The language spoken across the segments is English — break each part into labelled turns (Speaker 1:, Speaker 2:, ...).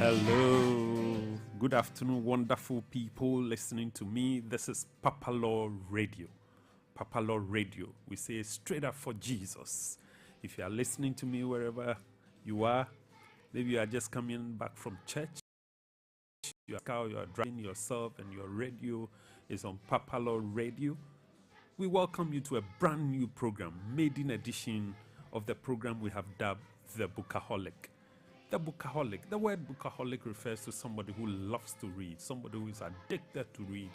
Speaker 1: Hello, good afternoon, wonderful people listening to me. This is PAPALAW Radio. PAPALAW Radio. We say straight up for Jesus. If you are listening to me wherever you are, maybe you are just coming back from church, you are driving yourself and your radio is on PAPALAW Radio. We welcome you to a brand new program, maiden edition of the program we have dubbed the Bookaholic. The Bookaholic. The word Bookaholic refers to somebody who loves to read, somebody who is addicted to read,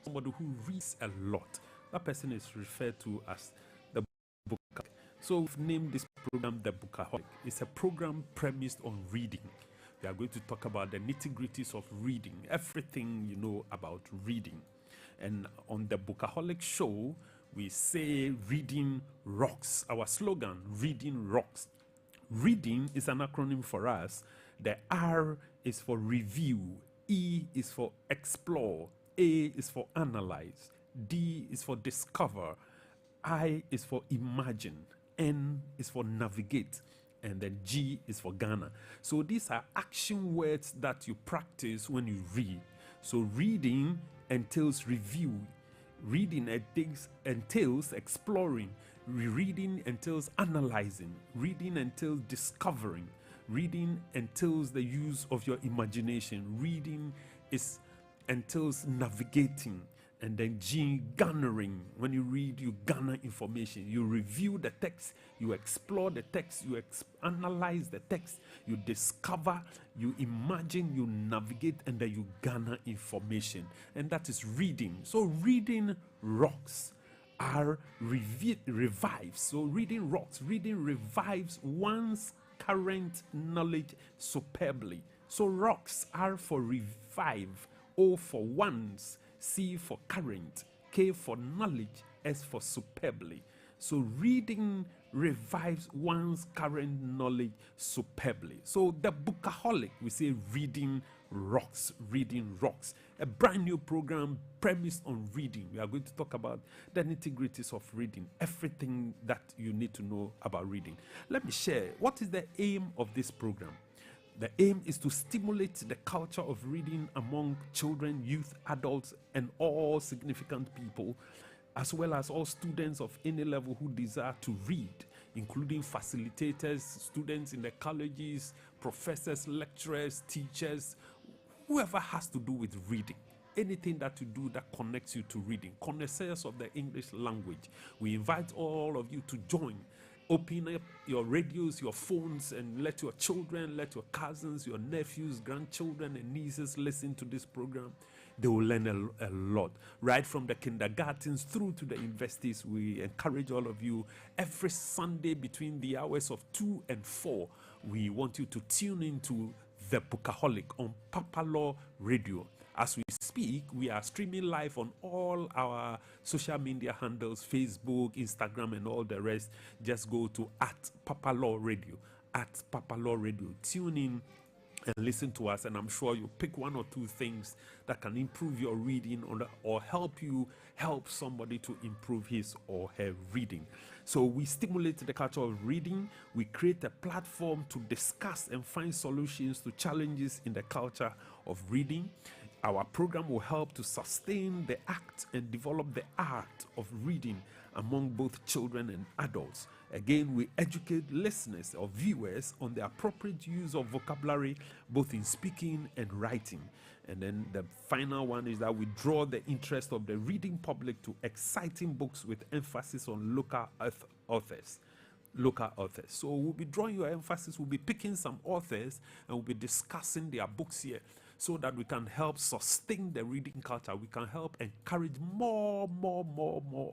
Speaker 1: somebody who reads a lot. That person is referred to as the Bookaholic. So we've named this program the Bookaholic. It's a program premised on reading. We are going to talk about the nitty-gritties of reading, everything you know about reading. And on the Bookaholic show, we say reading rocks. Our slogan, reading rocks. Reading is an acronym for us. The R is for review, E is for explore, A is for analyze, D is for discover, I is for imagine, N is for navigate, and then G is for Ghana. So these are action words that you practice when you read. So reading entails review, reading entails exploring, reading entails analyzing, reading entails discovering, reading entails the use of your imagination, reading entails navigating, and then garnering. When you read, you garner information, you review the text, you explore the text, you analyze the text, you discover, you imagine, you navigate, and then you garner information. And that is reading. So reading rocks are revives. So reading rocks, reading revives one's current knowledge superbly. So rocks are for revive, O for once, C for current, K for knowledge, S for superbly. So reading revives one's current knowledge superbly. So the Bookaholic, we say reading rocks, reading rocks. A brand new program premised on reading. We are going to talk about the nitty-gritties of reading, everything that you need to know about reading. Let me share, what is the aim of this program? The aim is to stimulate the culture of reading among children, youth, adults, and all significant people, as well as all students of any level who desire to read, including facilitators, students in the colleges, professors, lecturers, teachers, whoever has to do with reading. Anything that you do that connects you to reading, connoisseurs of the English language. We invite all of you to join. Open up your radios, your phones, and let your children, let your cousins, your nephews, grandchildren, and nieces listen to this program. They will learn a lot. Right from the kindergartens through to the universities, we encourage all of you every Sunday between the hours of 2 and 4. We want you to tune into the Bookaholic on PAPALAW Radio. As we speak, we are streaming live on all our social media handles, Facebook, Instagram, and all the rest. Just go to @PAPALAW Radio, @PAPALAW Radio. Tune in and listen to us, and I'm sure you'll pick one or two things that can improve your reading or help somebody to improve his or her reading. So we stimulate the culture of reading. We create a platform to discuss and find solutions to challenges in the culture of reading. Our program will help to sustain the act and develop the art of reading among both children and adults. Again, we educate listeners or viewers on the appropriate use of vocabulary, both in speaking and writing. And then the final one is that we draw the interest of the reading public to exciting books with emphasis on local authors. So we'll be drawing your emphasis, we'll be picking some authors, and we'll be discussing their books here, so that we can help sustain the reading culture. We can help encourage more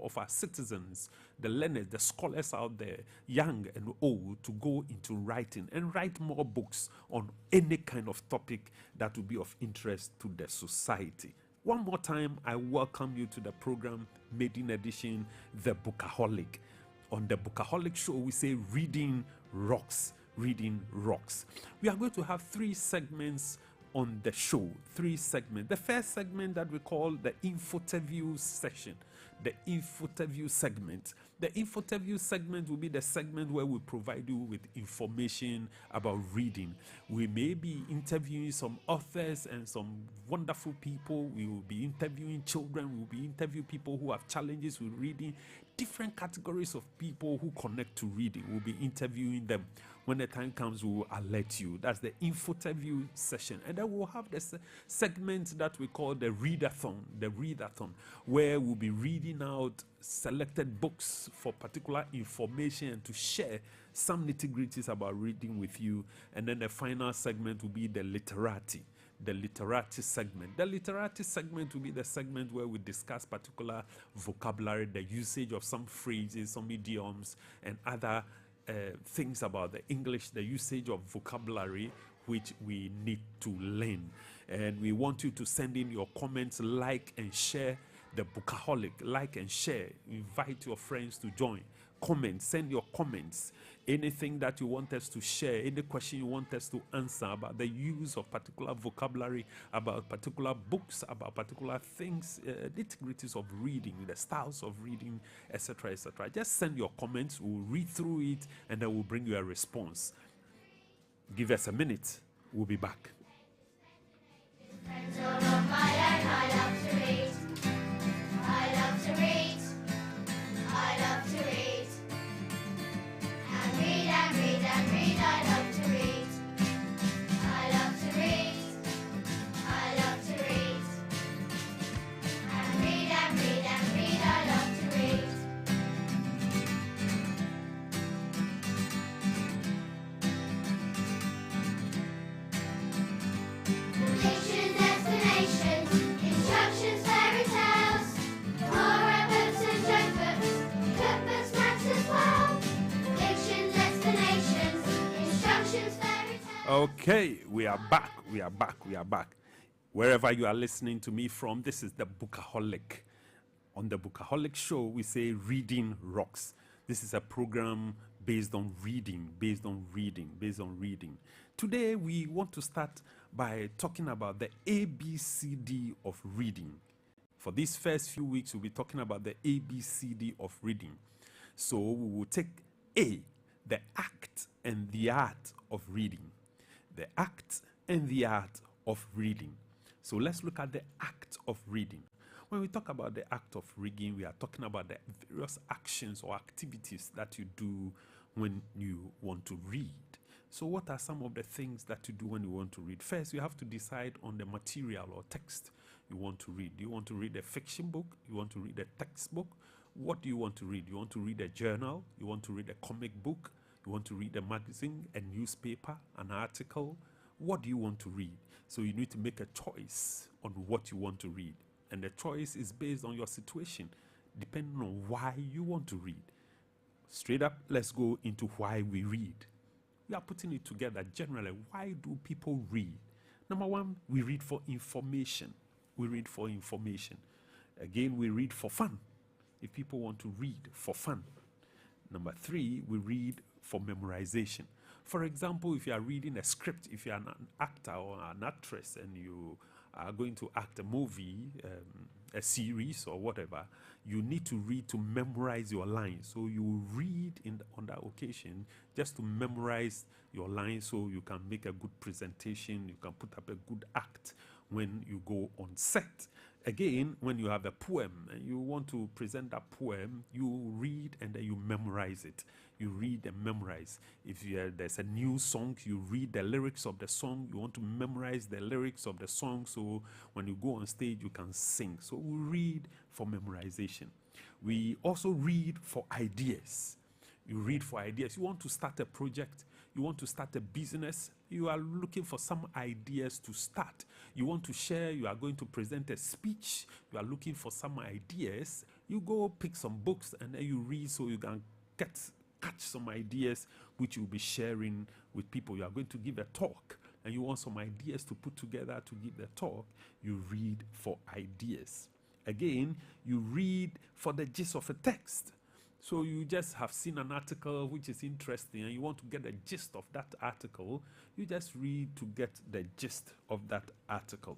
Speaker 1: of our citizens, the learners, the scholars out there, young and old, to go into writing and write more books on any kind of topic that will be of interest to the society. One more time, I welcome you to the program, maiden edition, the Bookaholic. On the Bookaholic show, we say reading rocks, reading rocks. We are going to have 3 segments on the show. 3 segments. The first segment that we call the Infoterview session. The Infoterview segment. The Infoterview segment will be the segment where we provide you with information about reading. We may be interviewing some authors and some wonderful people. We will be interviewing children. We will be interviewing people who have challenges with reading. Different categories of people who connect to reading. We'll be interviewing them. When the time comes, we will alert you. That's the Infoterview session. And then we'll have the segment that we call the Readathon, where we'll be reading out selected books for particular information and to share some nitty-gritties about reading with you. And then the final segment will be the Literati segment. The Literati segment will be the segment where we discuss particular vocabulary, the usage of some phrases, some idioms, and other things about the English, the usage of vocabulary which we need to learn. And we want you to send in your comments, like and share the Bookaholic, like and share, invite your friends to join. Comment, send your comments, anything that you want us to share, any question you want us to answer about the use of particular vocabulary, about particular books, about particular things, nitty-gritties of reading, the styles of reading, etc., etc. Just send your comments, we'll read through it, and then we'll bring you a response. Give us a minute, we'll be back. Okay, we are back. Wherever you are listening to me from, this is the Bookaholic. On the Bookaholic show, we say reading rocks. This is a program based on reading. Today, we want to start by talking about the ABCD of reading. For these first few weeks, we'll be talking about the ABCD of reading. So we will take A, the act and the art of reading. The act and the art of reading. So let's look at the act of reading. When we talk about the act of reading, we are talking about the various actions or activities that you do when you want to read. So what are some of the things that you do when you want to read? First, you have to decide on the material or text you want to read. Do you want to read a fiction book? You want to read a textbook? What do you want to read? You want to read a journal? You want to read a comic book? You want to read a magazine, a newspaper, an article? What do you want to read? So you need to make a choice on what you want to read. And the choice is based on your situation, depending on why you want to read. Straight up, let's go into why we read. We are putting it together generally. Why do people read? Number one, we read for information. Again, we read for fun. If people want to read for fun. Number three, we read for memorization. For example, if you are reading a script, if you are an actor or an actress and you are going to act a movie, a series or whatever, you need to read to memorize your lines. So you read on that occasion just to memorize your lines so you can make a good presentation, you can put up a good act when you go on set. Again, when you have a poem and you want to present that poem, you read and then you memorize it. You read and memorize. If there's a new song, you read the lyrics of the song. You want to memorize the lyrics of the song so when you go on stage, you can sing. So we read for memorization. We also read for ideas. You read for ideas. You want to start a project. You want to start a business. You are looking for some ideas to start. You want to share. You are going to present a speech. You are looking for some ideas. You go pick some books and then you read so you can catch some ideas which you'll be sharing with people. You are going to give a talk and you want some ideas to put together to give the talk. You read for ideas. Again, you read for the gist of a text. So you just have seen an article which is interesting and you want to get the gist of that article, you just read to get the gist of that article.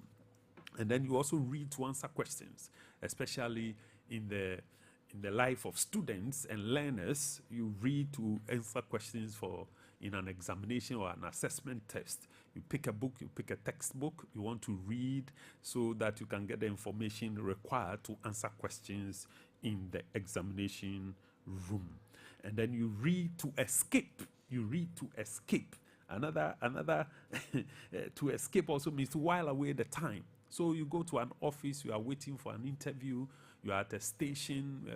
Speaker 1: And then you also read to answer questions, especially in the life of students and learners. You read to answer questions for in an examination or an assessment test. You pick a book, you pick a textbook you want to read so that you can get the information required to answer questions in the examination room. And then you read to escape. You read to escape. Another to escape also means to while away the time. So you go to an office, you are waiting for an interview, you are at a station,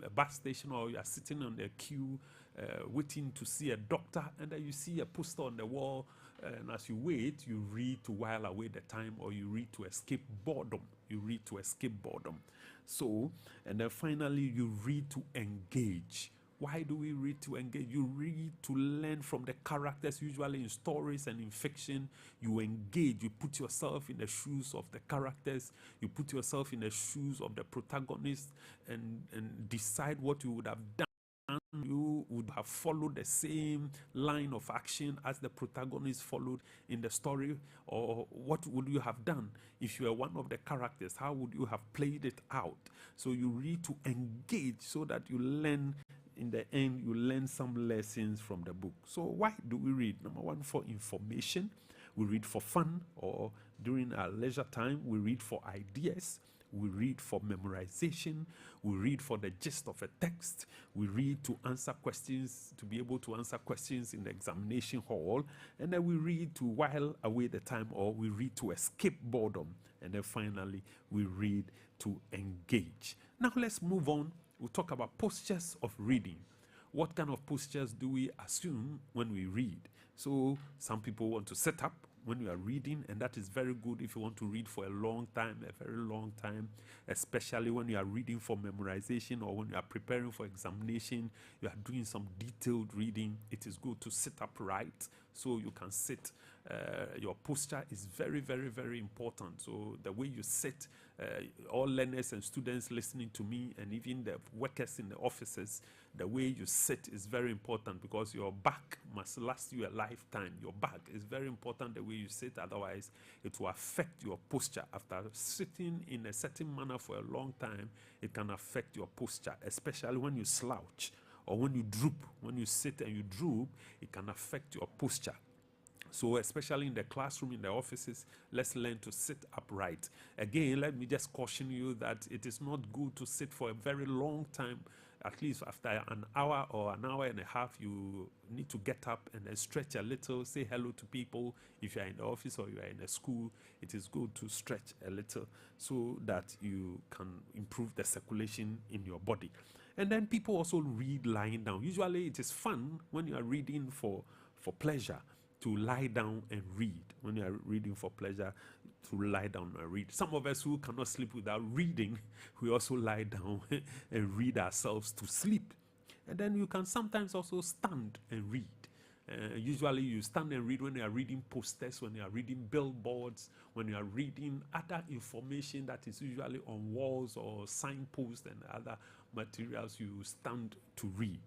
Speaker 1: a bus station, or you are sitting on the queue waiting to see a doctor, and then you see a poster on the wall, and as you wait, you read to while away the time, or you read to escape boredom. You read to escape boredom. So, and then finally, you read to engage. Why do we read to engage? You read to learn from the characters, usually in stories and in fiction. You engage, you put yourself in the shoes of the characters, you put yourself in the shoes of the protagonist, and decide what you would have done. You would have followed the same line of action as the protagonist followed in the story, or what would you have done if you were one of the characters? How would you have played it out? So you read to engage so that you learn. In the end, you learn some lessons from the book. So why do we read? Number one, for information. We read for fun, or during our leisure time. We read for ideas. We read for memorization. We read for the gist of a text. We read to answer questions, to be able to answer questions in the examination hall. And then we read to while away the time, or we read to escape boredom. And then finally, we read to engage. Now let's move on. We'll talk about postures of reading. What kind of postures do we assume when we read? So some people want to sit up when you are reading, and that is very good if you want to read for a long time, a very long time, especially when you are reading for memorization or when you are preparing for examination, you are doing some detailed reading. It is good to sit upright so you can sit. Your posture is very, very, very important. So the way you sit, all learners and students listening to me, and even the workers in the offices, the way you sit is very important, because your back must last you a lifetime. Your back is very important, the way you sit, otherwise it will affect your posture. After sitting in a certain manner for a long time, it can affect your posture, especially when you slouch or when you droop. When you sit and you droop, it can affect your posture. So especially in the classroom, in the offices, let's learn to sit upright. Again, let me just caution you that it is not good to sit for a very long time. At least after an hour or an hour and a half, you need to get up and then stretch a little, say hello to people. If you are in the office or you are in a school, it is good to stretch a little so that you can improve the circulation in your body. And then people also read lying down. Usually it is fun when you are reading for pleasure to lie down and read. When you are reading for pleasure, to lie down and read. Some of us who cannot sleep without reading, we also lie down and read ourselves to sleep. And then you can sometimes also stand and read. Usually you stand and read when you are reading posters, when you are reading billboards, when you are reading other information that is usually on walls or signposts and other materials. You stand to read.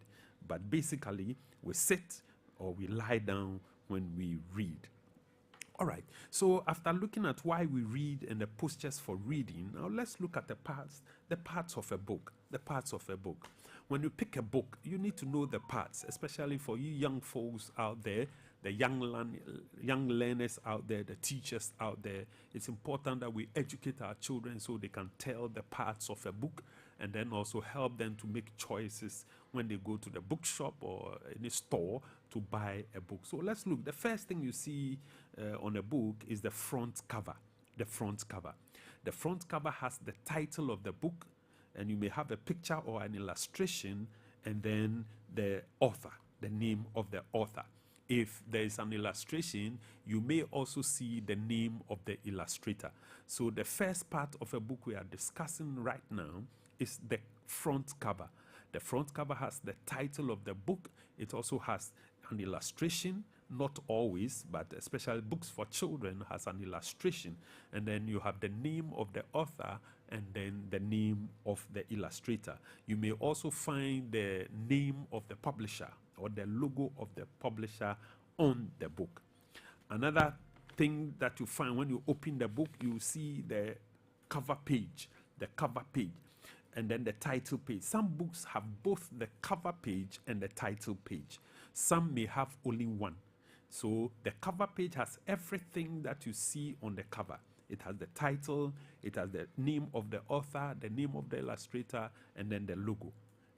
Speaker 1: But basically, we sit or we lie down when we read. All right, so after looking at why we read and the postures for reading, now let's look at the parts of a book. The parts of a book. When you pick a book, you need to know the parts, especially for you young folks out there, the young learners out there, the teachers out there. It's important that we educate our children so they can tell the parts of a book, and then also help them to make choices when they go to the bookshop or any store to buy a book. So let's look. The first thing you see on a book is the front cover. The front cover. The front cover has the title of the book, and you may have a picture or an illustration, and then the author, the name of the author. If there is an illustration, you may also see the name of the illustrator. So the first part of a book we are discussing right now is the front cover. The front cover has the title of the book. It also has an illustration not always, but especially books for children has an illustration, and then you have the name of the author and then the name of the illustrator. You may also find the name of the publisher or the logo of the publisher on the book. Another thing that you find when you open the book, you see the cover page, and then the title page. Some books have both the cover page and the title page. Some may have only one. So the cover page has everything that you see on the cover. It has the title, it has the name of the author, the name of the illustrator, and then the logo.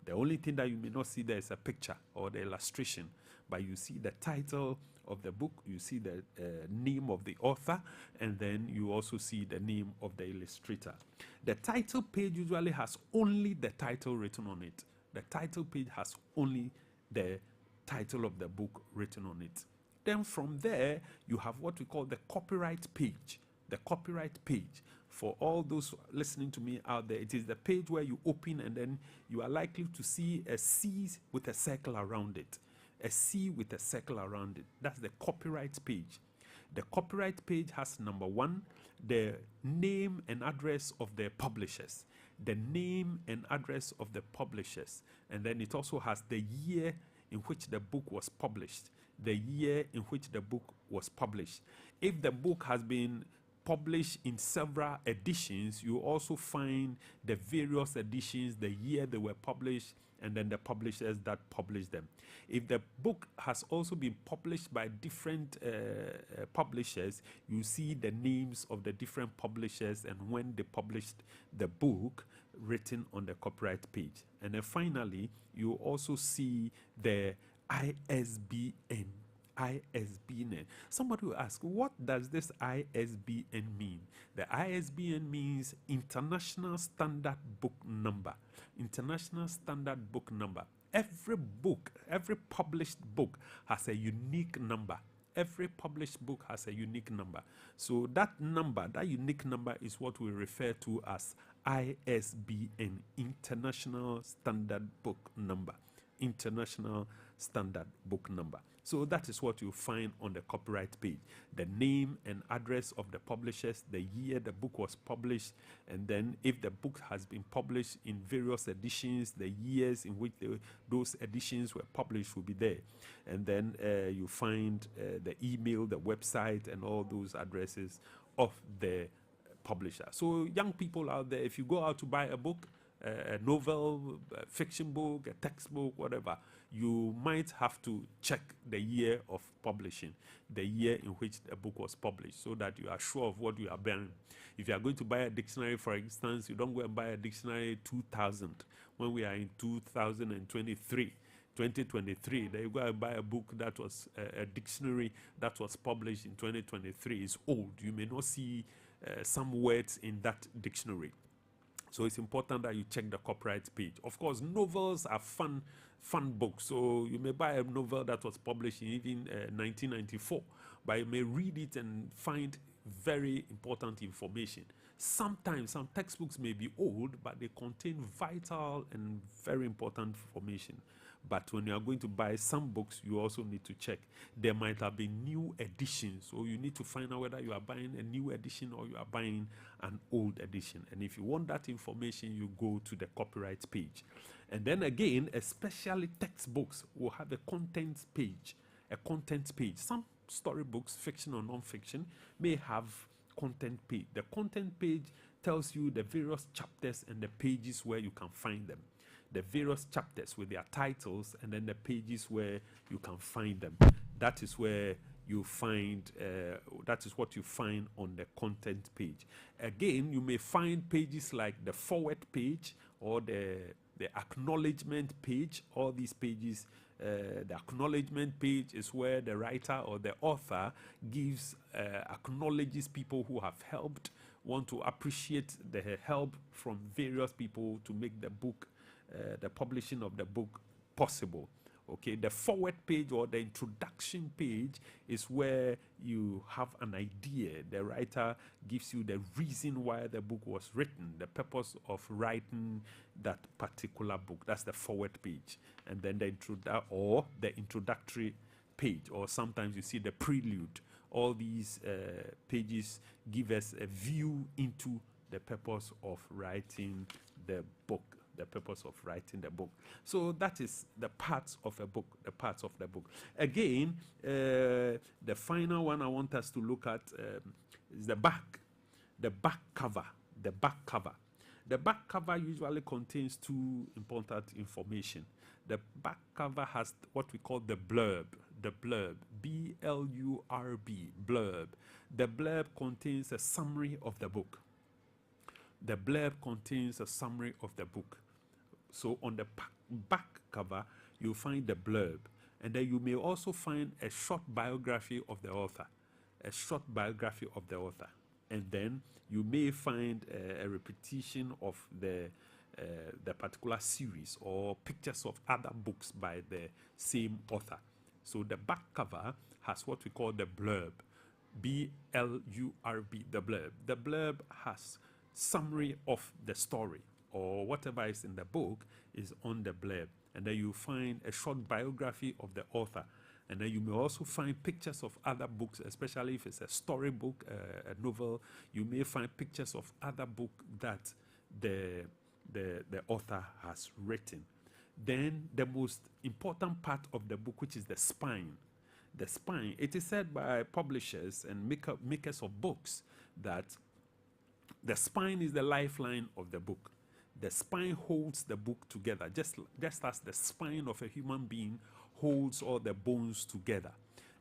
Speaker 1: The only thing that you may not see there is a picture or the illustration, but you see the title of the book, you see the name of the author, and then you also see the name of the illustrator. The title page usually has only the title written on it. The title page has only the title of the book written on it. Then from there, you have what we call the copyright page. The copyright page, for all those listening to me out there, it is the page where you open and then you are likely to see a C with a circle around it. A C with a circle around it. That's the copyright page. The copyright page has, number one, the name and address of the publishers. The name and address of the publishers. And then it also has the year in which the book was published. The year in which the book was published. If the book has been published in several editions, you also find the various editions, the year they were published, and then the publishers that published them. If the book has also been published by different publishers, you see the names of the different publishers and when they published the book written on the copyright page. And then finally, you also see the ISBN. ISBN. Somebody will ask, what does this ISBN mean? The ISBN means International Standard Book Number. International Standard Book Number. Every book, every published book has a unique number. Every published book has a unique number. So that number, that unique number is what we refer to as ISBN, International Standard Book Number. International Standard Book Number. So that is what you find on the copyright page. The name and address of the publishers, the year the book was published, and then if the book has been published in various editions, the years in which those editions were published will be there. And then you find the email, the website, and all those addresses of the publisher. So young people out there, if you go out to buy a book, a novel, a fiction book, a textbook, whatever, you might have to check the year of publishing, the year in which a book was published, so that you are sure of what you are buying. If you are going to buy a dictionary, for instance, you don't go and buy a dictionary 2000 when we are in 2023. 2023, then you go and buy a book that was a dictionary that was published in 2023. It's old. You may not see some words in that dictionary. So it's important that you check the copyright page. Of course, novels are fun books. So you may buy a novel that was published in even 1994, but you may read it and find very important information. Sometimes some textbooks may be old, but they contain vital and very important information. But when you are going to buy some books, you also need to check. There might have been new editions, so you need to find out whether you are buying a new edition or you are buying an old edition. And if you want that information, you go to the copyright page. And then again, especially textbooks will have a contents page. A content page. Some storybooks, fiction or non-fiction, may have content page. The content page tells you the various chapters and the pages where you can find them. The various chapters with their titles and then the pages where you can find them. That is where you find, that is what you find on the content page. Again, you may find pages like the forward page or the acknowledgement page. All these pages, the acknowledgement page is where the writer or the author gives, acknowledges people who have helped, want to appreciate the help from various people to make the book, the publishing of the book possible. Okay, the forward page or the introduction page is where you have an idea. The writer gives you the reason why the book was written, the purpose of writing that particular book. That's the forward page. And then the introductory page, or sometimes you see the prelude. All these pages give us a view into the purpose of writing the book. The purpose of writing the book. So that is the parts of a book, the parts of the book. Again, the final one I want us to look at is the back cover, the back cover. The back cover usually contains two important information. The back cover has what we call the blurb, B-L-U-R-B, blurb. The blurb contains a summary of the book. The blurb contains a summary of the book. So on the back cover, you'll find the blurb. And then you may also find a short biography of the author. A short biography of the author. And then you may find a repetition of the particular series or pictures of other books by the same author. So the back cover has what we call the blurb, B-L-U-R-B, the blurb. The blurb has summary of the story, or whatever is in the book is on the blurb. And then you find a short biography of the author. And then you may also find pictures of other books, especially if it's a storybook, a novel. You may find pictures of other books that the author has written. Then the most important part of the book, which is the spine. The spine, it is said by publishers and makers of books that the spine is the lifeline of the book. The spine holds the book together, just as the spine of a human being holds all the bones together.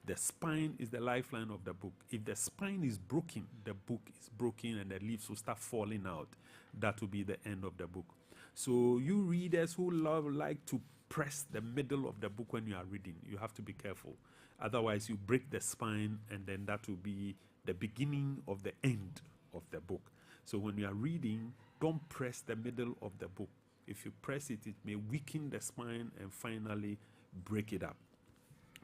Speaker 1: The spine is the lifeline of the book. If the spine is broken, the book is broken and the leaves will start falling out. That will be the end of the book. So you readers who like to press the middle of the book when you are reading, you have to be careful. Otherwise, you break the spine, and then that will be the beginning of the end of the book. So when you are reading, don't press the middle of the book. If you press it, it may weaken the spine and finally break it up.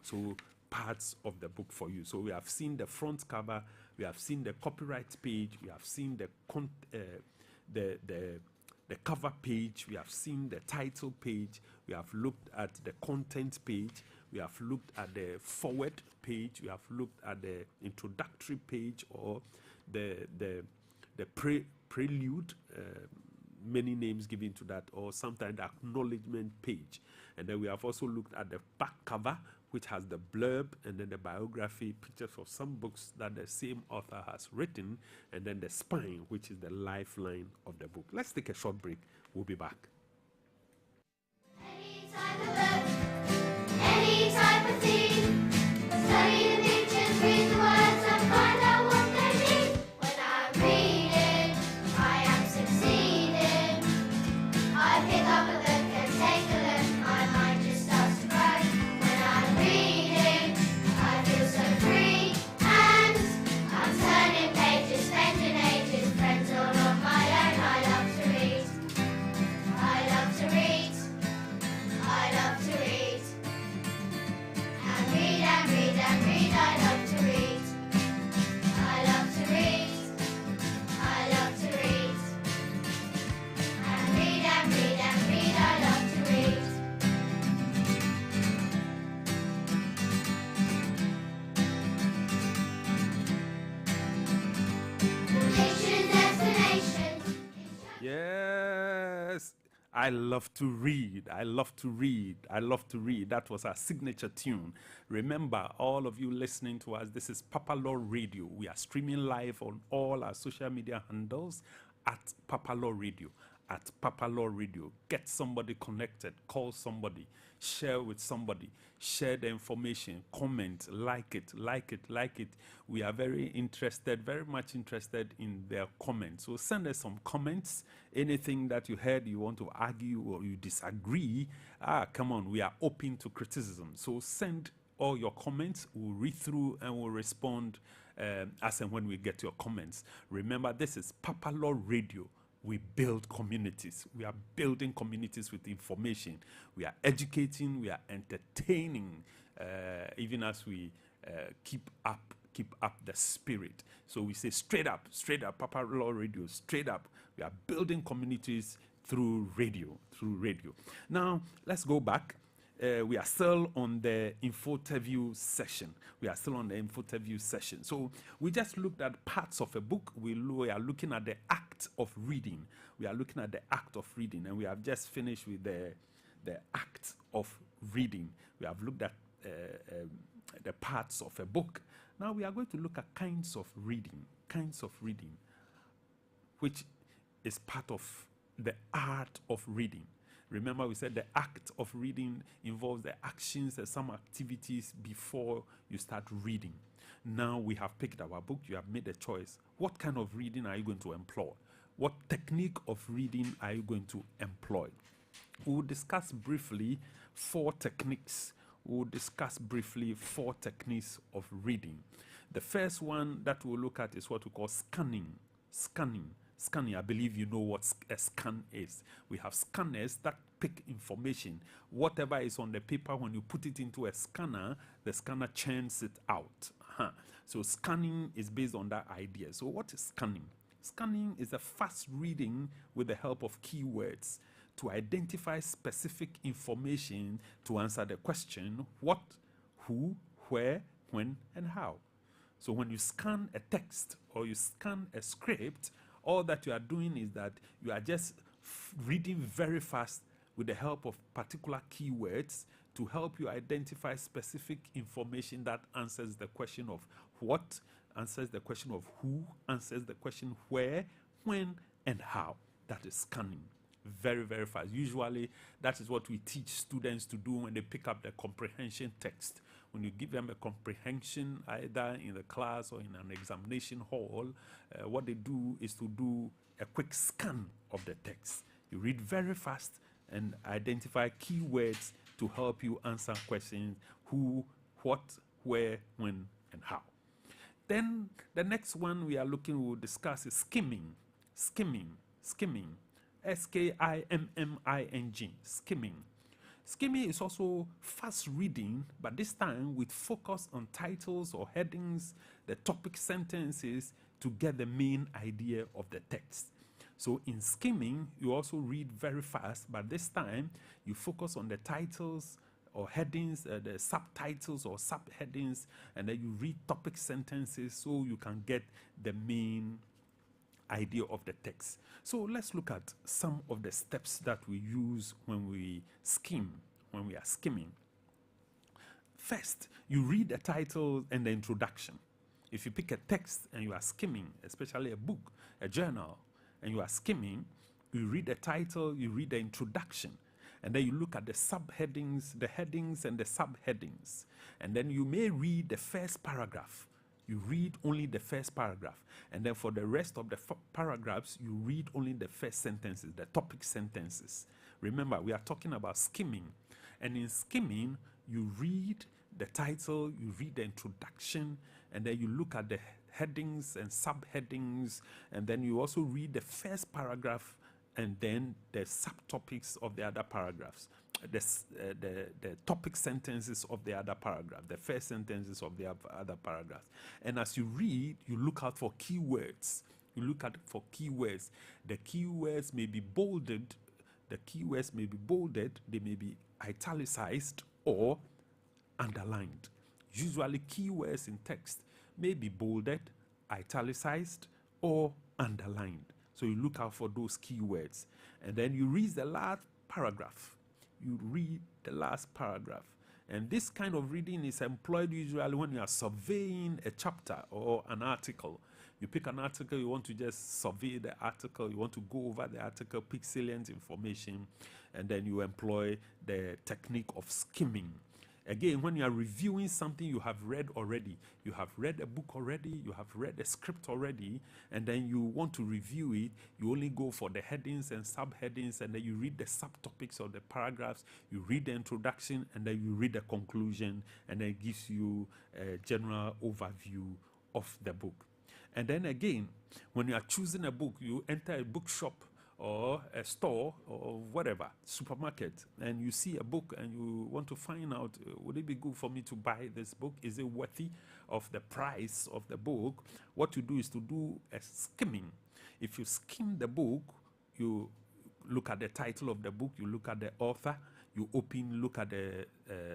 Speaker 1: So parts of the book for you. So we have seen the front cover, we have seen the copyright page, we have seen the cover page, we have seen the title page, we have looked at the content page, we have looked at the forward page, we have looked at the introductory page, or the prelude, many names given to that, or sometimes the acknowledgement page. And then we have also looked at the back cover, which has the blurb, and then the biography, pictures of some books that the same author has written, and then the spine, which is the lifeline of the book. Let's take a short break. We'll be back.
Speaker 2: Any type of book, any type of theme, study the pictures, read the words, and find out what they mean. When I'm reading, I am succeeding. I pick up a book and take a look, my mind just starts to grow. When I'm reading, I feel so free, and I'm turning pages, spending ages, friends all on my own. I love to read, I love to read, I love to read, and read and read and read. I love to read, I love to read, I love to read, and read and read and read. I love to read. Mission destination.
Speaker 1: Yes, I love to read. I love to read. I love to read. That was our signature tune. Remember, all of you listening to us, this is PAPALAW Radio. We are streaming live on all our social media handles at PAPALAW Radio. At PAPALAW Radio. Get somebody connected. Call somebody. Share with somebody. Share the information. Comment. Like it. Like it. Like it. We are very interested, very much interested in their comments. So send us some comments. Anything that you heard you want to argue or you disagree, come on, we are open to criticism. So send all your comments. We'll read through and we'll respond as and when we get your comments. Remember, this is PAPALAW Radio. We build communities. We are building communities with information. We are educating. We are entertaining, even as we keep up the spirit. So we say straight up, PAPALAW Radio, straight up. We are building communities through radio, Now, let's go back. we are still on the infoterview session. So we just looked at parts of a book. We are looking at the act of reading. And we have just finished with the act of reading. We have looked at the parts of a book. Now we are going to look at kinds of reading, which is part of the art of reading. Remember, we said the act of reading involves the actions and some activities before you start reading. Now we have picked our book, you have made a choice. What kind of reading are you going to employ? What technique of reading are you going to employ? We'll discuss briefly 4 techniques. Of reading. The first one that we'll look at is what we call scanning. Scanning, I believe you know what a scan is. We have scanners that pick information. Whatever is on the paper, when you put it into a scanner, the scanner churns it out. So scanning is based on that idea. So what is scanning? Scanning is a fast reading with the help of keywords to identify specific information to answer the question what, who, where, when, and how. So when you scan a text or you scan a script, all that you are doing is that you are just reading very fast with the help of particular keywords to help you identify specific information that answers the question of what, answers the question of who, answers the question where, when, and how. That is scanning. Very, very fast. Usually, that is what we teach students to do when they pick up the comprehension text. When you give them a comprehension, either in the class or in an examination hall, what they do is to do a quick scan of the text. You read very fast and identify keywords to help you answer questions who, what, where, when, and how. Then the next one we'll discuss is skimming. Skimming. S-K-I-M-M-I-N-G. Skimming. Skimming is also fast reading, but this time with focus on titles or headings, the topic sentences to get the main idea of the text. So in skimming, you also read very fast, but this time you focus on the titles or headings, the subtitles or subheadings, and then you read topic sentences so you can get the main idea of the text. So let's look at some of the steps that we use when we are skimming. First, you read the title and the introduction. If you pick a text and you are skimming, especially a book, a journal, and you are skimming, you read the title, you read the introduction, and then you look at the subheadings, the headings, and the subheadings. And then you may read the first paragraph. You read only the first paragraph. And then for the rest of the paragraphs, you read only the first sentences, the topic sentences. Remember, we are talking about skimming. And in skimming, you read the title, you read the introduction, and then you look at the headings and subheadings, and then you also read the first paragraph and then the subtopics of the other paragraphs, the topic sentences of the other paragraph, the first sentences of the other paragraphs. And as you read, you look out for keywords. The keywords may be bolded. They may be italicized or underlined. Usually keywords in text may be bolded, italicized, or underlined. So you look out for those keywords. And then you read the last paragraph. And this kind of reading is employed usually when you are surveying a chapter or an article. You pick an article, you want to just survey the article, you want to go over the article, pick salient information, and then you employ the technique of skimming. Again, when you are reviewing something you have read already, you have read a book already, you have read a script already, and then you want to review it, you only go for the headings and subheadings, and then you read the subtopics of the paragraphs, you read the introduction, and then you read the conclusion, and then it gives you a general overview of the book. And then again, when you are choosing a book, you enter a bookshop or a store or whatever, supermarket, and you see a book and you want to find out, would it be good for me to buy this book? Is it worthy of the price of the book? What you do is to do a skimming. If you skim the book, you look at the title of the book, you look at the author, You open, look at the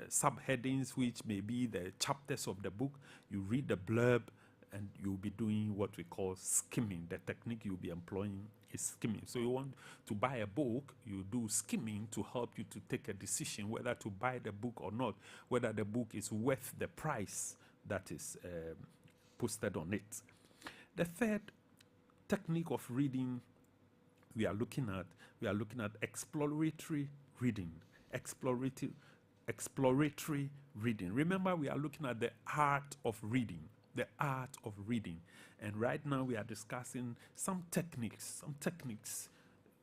Speaker 1: subheadings, which may be the chapters of the book. You read the blurb, and you'll be doing what we call skimming. The technique you'll be employing is skimming. So you want to buy a book, you do skimming to help you to take a decision whether to buy the book or not, whether the book is worth the price that is posted on it. The third technique of reading we are looking at exploratory reading. Exploratory reading. Remember, we are looking at the art of reading. The art of reading. And right now we are discussing some techniques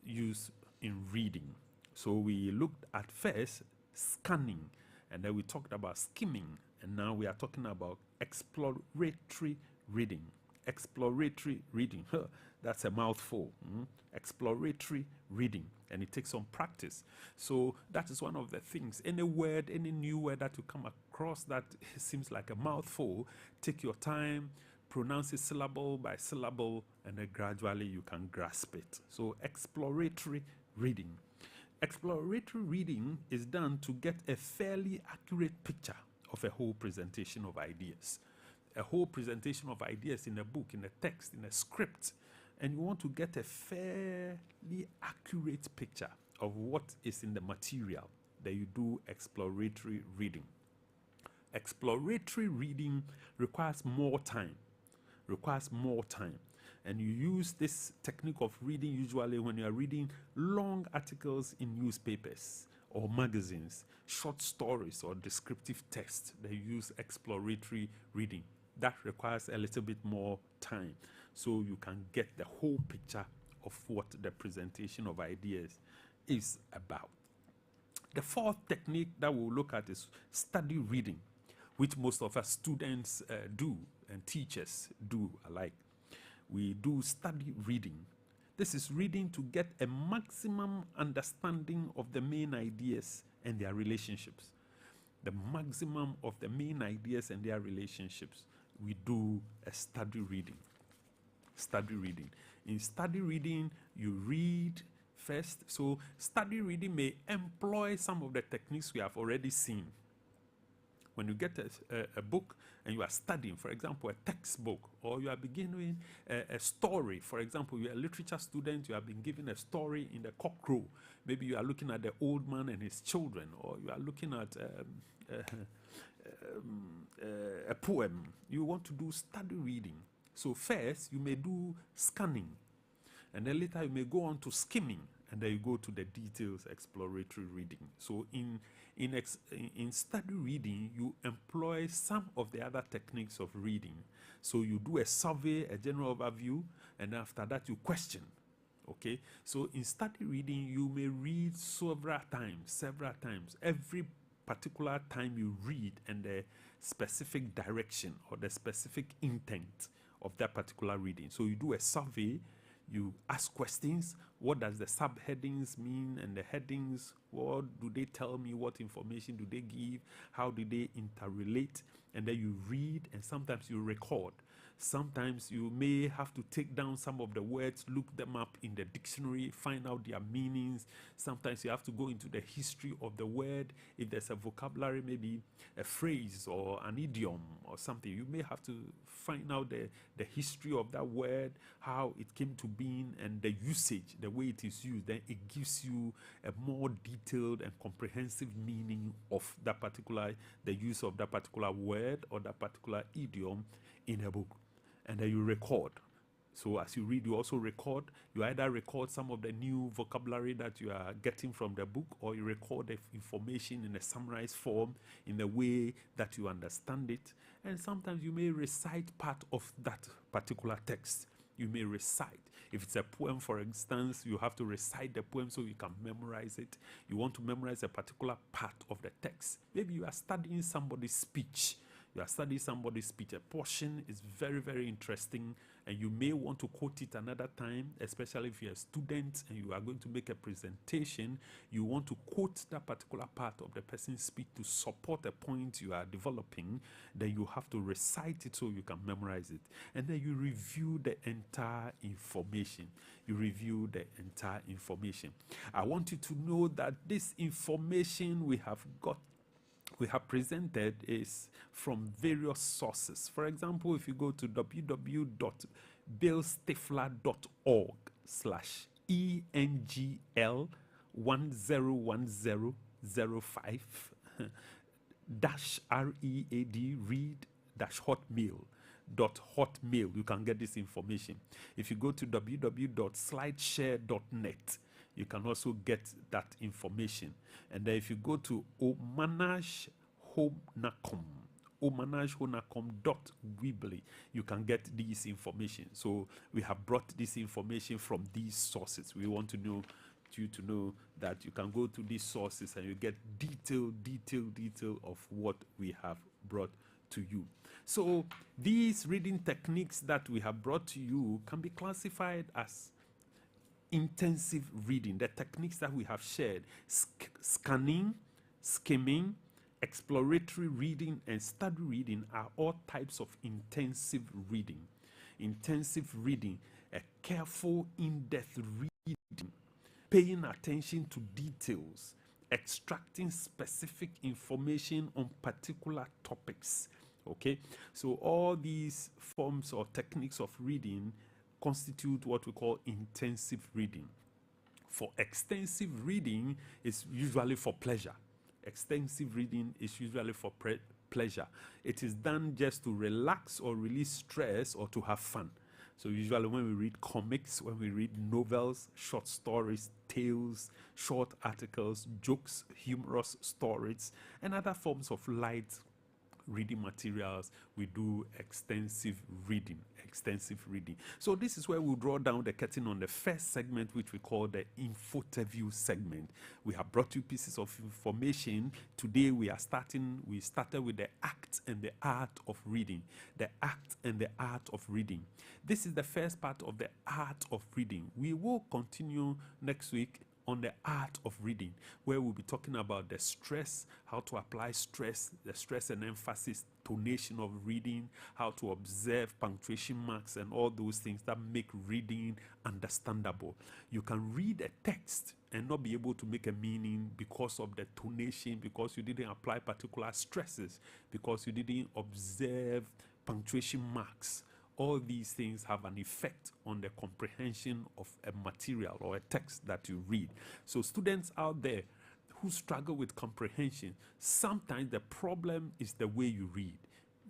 Speaker 1: used in reading. So we looked at first scanning, and then we talked about skimming, and now we are talking about exploratory reading. Exploratory reading. That's a mouthful. Exploratory reading, and it takes some practice. So that is one of the things. Any word, any new word that you come across that seems like a mouthful, take your time, pronounce it syllable by syllable, and then gradually you can grasp it. So exploratory reading. Exploratory reading is done to get a fairly accurate picture of a whole presentation of ideas. A whole presentation of ideas in a book, in a text, in a script, and you want to get a fairly accurate picture of what is in the material. Then you do exploratory reading. Exploratory reading requires more time. And you use this technique of reading usually when you are reading long articles in newspapers or magazines, short stories or descriptive text. They use exploratory reading. That requires a little bit more time, so you can get the whole picture of what the presentation of ideas is about. The fourth technique that we'll look at is study reading, which most of us students do and teachers do alike. We do study reading. This is reading to get a maximum understanding of the main ideas and their relationships. The maximum of the main ideas and their relationships. We do a study reading. Study reading. In study reading, you read first. So study reading may employ some of the techniques we have already seen. When you get a book and you are studying, for example, a textbook, or you are beginning a story. For example, you are a literature student, you have been given a story in the Cockcrow. Maybe you are looking at the old man and his children, or you are looking at a poem. You want to do study reading. So first, you may do scanning, and then later you may go on to skimming, and then you go to the details, exploratory reading. So in study reading, you employ some of the other techniques of reading. So you do a survey, a general overview, and after that you question. Okay, so in study reading, you may read several times. Every particular time you read and the specific direction or the specific intent of that particular reading. So you do a survey, you ask questions. What does the subheadings mean and the headings? What do they tell me? What information do they give? How do they interrelate? And then you read, and sometimes you record. Sometimes you may have to take down some of the words, look them up in the dictionary, find out their meanings. Sometimes you have to go into the history of the word. If there's a vocabulary, maybe a phrase or an idiom or something, you may have to find out the history of that word, how it came to being, and the usage, the way it is used. Then it gives you a more detailed and comprehensive meaning of that particular, the use of that particular word or that particular idiom in a book. And then you record. So as you read, you also record. You either record some of the new vocabulary that you are getting from the book, or you record the information in a summarized form in the way that you understand it. And sometimes you may recite part of that particular text. You may recite. If it's a poem, for instance, you have to recite the poem so you can memorize it. You want to memorize a particular part of the text. Maybe you are studying somebody's speech. You are studying somebody's speech. A portion is very, very interesting, and you may want to quote it another time, especially if you're a student and you are going to make a presentation. You want to quote that particular part of the person's speech to support a point you are developing. Then you have to recite it so you can memorize it. And then you review the entire information. You review the entire information. I want you to know that this information we have presented is from various sources. For example, if you go to www.billstifler.org/ENGL101005 -READ read -hotmail.hotmail, you can get this information. If you go to www.slideshare.net, you can also get that information. And then if you go to omanajhonacom.weebly, you can get this information. So we have brought this information from these sources. We want to know you to know that you can go to these sources and you get detail of what we have brought to you. So these reading techniques that we have brought to you can be classified as intensive reading. The techniques that we have shared, scanning, skimming, exploratory reading, and study reading, are all types of intensive reading. Intensive reading, a careful, in-depth reading, paying attention to details, extracting specific information on particular topics. Okay, so all these forms or techniques of reading constitute what we call intensive reading. For extensive reading, it's usually for pleasure. Extensive reading is usually for pleasure. It is done just to relax or release stress or to have fun. So usually when we read comics, when we read novels, short stories, tales, short articles, jokes, humorous stories, and other forms of light reading materials, we do extensive reading. So this is where we'll draw down the curtain on the first segment, which we call the Infoterview segment. We have brought you pieces of information. Today we started with the act and the art of reading. The act and the art of reading. This is the first part of the art of reading. We will continue next week on the art of reading, where we'll be talking about the stress, how to apply stress, the stress and emphasis, tonation of reading, how to observe punctuation marks, and all those things that make reading understandable. You can read a text and not be able to make a meaning because of the tonation, because you didn't apply particular stresses, because you didn't observe punctuation marks. All these things have an effect on the comprehension of a material or a text that you read. So students out there who struggle with comprehension, sometimes the problem is the way you read.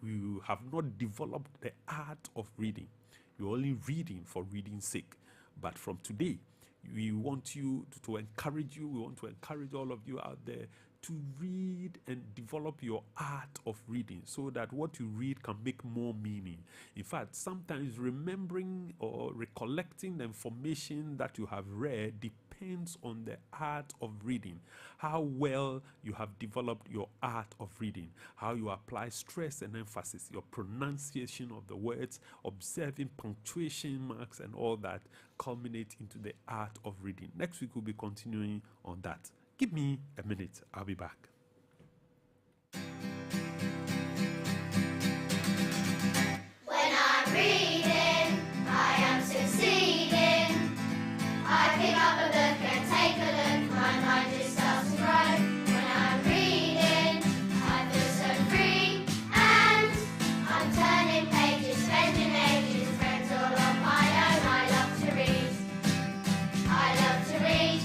Speaker 1: You have not developed the art of reading. You're only reading for reading's sake. But from today, we want you to encourage you. We want to encourage all of you out there to read and develop your art of reading so that what you read can make more meaning. In fact, sometimes remembering or recollecting the information that you have read depends on the art of reading. How well you have developed your art of reading, how you apply stress and emphasis, your pronunciation of the words, observing punctuation marks, and all that culminate into the art of reading. Next week we'll be continuing on that. Give me a minute, I'll be back.
Speaker 2: When I'm reading, I am succeeding. I pick up a book and take a look, my mind just starts to grow. When I'm reading, I feel so free, and I'm turning pages, spending ages, friends all on my own. I love to read. I love to read.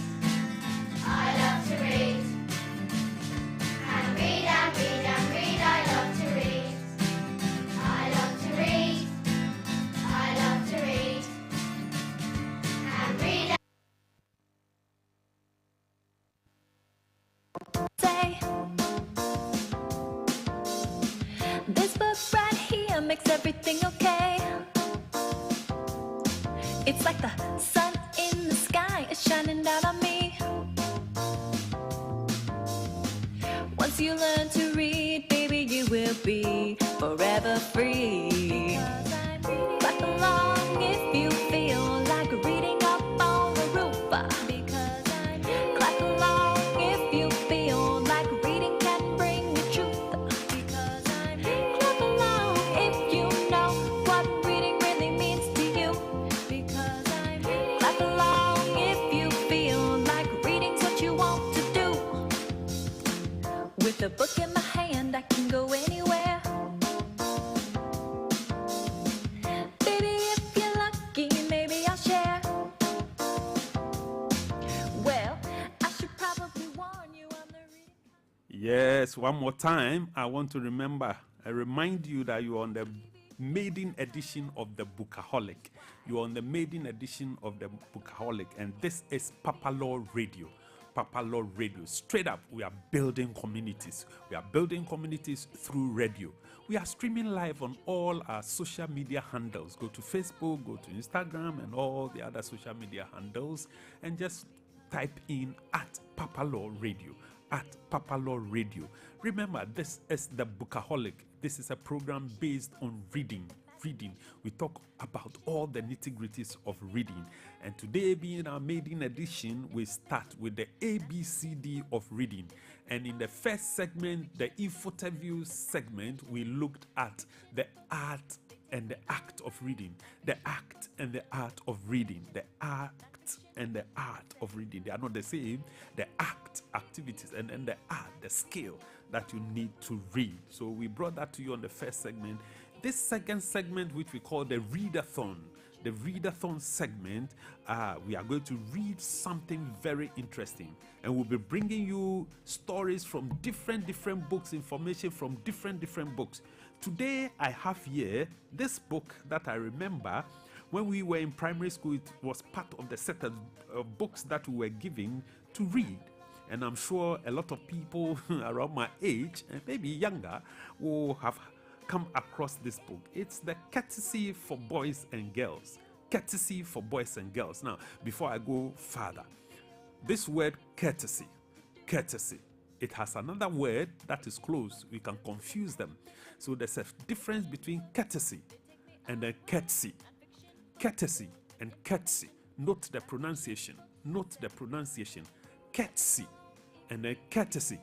Speaker 2: I love to read. And read and read and read. I love to read. I love to read. I love to read. And read.
Speaker 3: Say, this book right here makes everything okay. It's like the sun in the sky is shining down on me. Once you learn to read, baby, you will be forever free. Clap along if you feel like reading up on the roof. Clap along if you feel like reading can bring you truth. Clap along if you know what reading really means to you. Clap along if you feel like reading's what you want to do. With a book in my hand, I can go anywhere. Baby, if you're lucky, maybe I'll share. Well, I should probably warn you on the
Speaker 1: Yes, one more time, I want to remind you that you're on the maiden edition of the Bookaholic. You're on the maiden edition of the Bookaholic, and this is PAPALAW Radio. PAPALAW Radio. Straight up, we are building communities. We are building communities through radio. We are streaming live on all our social media handles. Go to Facebook, go to Instagram, and all the other social media handles, and just type in at PAPALAW Radio. At PAPALAW Radio. Remember, this is the Bookaholic. This is a program based on reading. We talk about all the nitty-gritties of reading. And today, being our maiden edition, we start with the ABCD of reading. And in the first segment, the Infoterview segment, we looked at the art and the act of reading. The act and the art of reading. The act and the art of reading. They are not the same. The act, activities, and then the art, the skill that you need to read. So we brought that to you on the first segment. This second segment, which we call the Readathon, segment, we are going to read something very interesting, and we'll be bringing you stories from different books, information from different books. Today, I have here this book that I remember when we were in primary school. It was part of the set of books that we were given to read. And I'm sure a lot of people around my age, and maybe younger, will have come across this book. It's the Courtesy for Boys and Girls. Courtesy for Boys and Girls. Now, before I go further, this word courtesy, it has another word that is close. We can confuse them. So there's a difference between courtesy and a courtesy. Courtesy and courtesy. Note the pronunciation. Courtesy and a courtesy.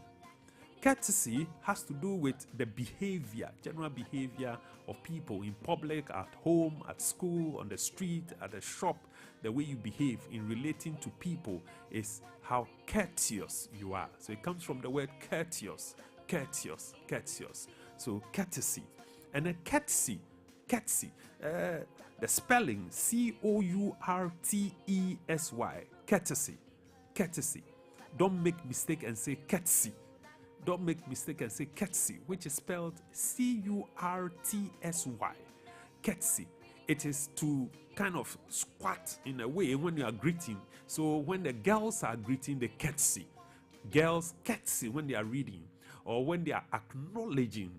Speaker 1: Courtesy has to do with the behavior, general behavior of people in public, at home, at school, on the street, at the shop. The way you behave in relating to people is how courteous you are. So it comes from the word courteous. So courtesy. And a courtesy, the spelling C-O-U-R-T-E-S-Y, courtesy. Don't make mistake and say courtesy. Which is spelled C-U-R-T-S-Y. Courtesy. It is to kind of squat in a way when you are greeting. So when the girls are greeting, they courtesy. Girls courtesy when they are reading, or when they are acknowledging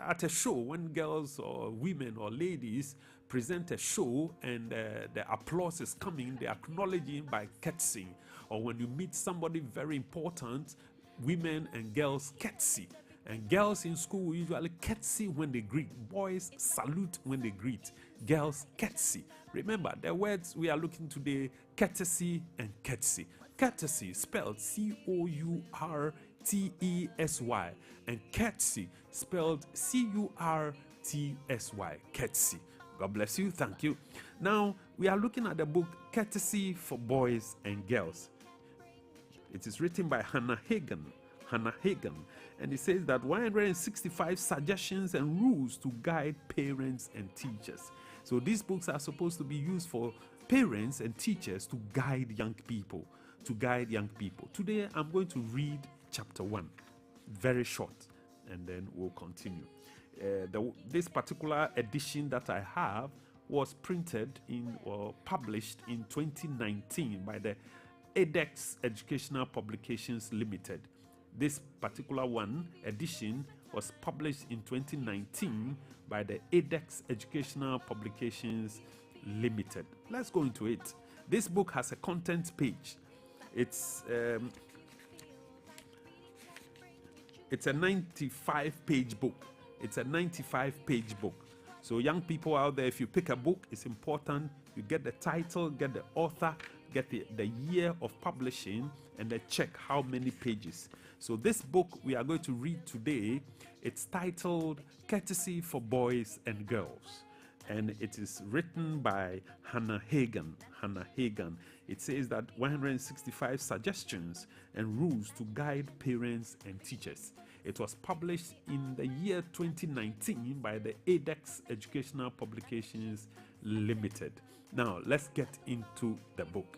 Speaker 1: at a show, when girls or women or ladies present a show and the applause is coming, they are acknowledging by courtesying. Or when you meet somebody very important, women and girls courtesy. And girls in school usually courtesy when they greet. Boys salute when they greet. Girls courtesy. Remember, the words we are looking today, courtesy and courtesy. Courtesy spelled C-O-U-R-T-E-S-Y, and courtesy spelled C-U-R-T-S-Y. Courtesy. God bless you. Thank you. Now, we are looking at the book Courtesy for Boys and Girls. It is written by Hannah Hagen, and it says that 165 suggestions and rules to guide parents and teachers. So these books are supposed to be used for parents and teachers to guide young people. Today I'm going to read chapter 1, very short, and then we'll continue. This particular edition that I have was printed or published in 2019 by the ADEX Educational Publications Limited. This particular edition was published in 2019 by the ADEX Educational Publications Limited. Let's go into it. This book has a content page. It's a 95-page book. It's a 95-page book. So young people out there, if you pick a book, it's important you get the title, get the author, get the year of publishing, and then check how many pages. So this book we are going to read today, it's titled Courtesy for Boys and Girls. And it is written by Hannah Hagan. It says that 165 suggestions and rules to guide parents and teachers. It was published in the year 2019 by the ADEX Educational Publications Limited. Now, let's get into the book.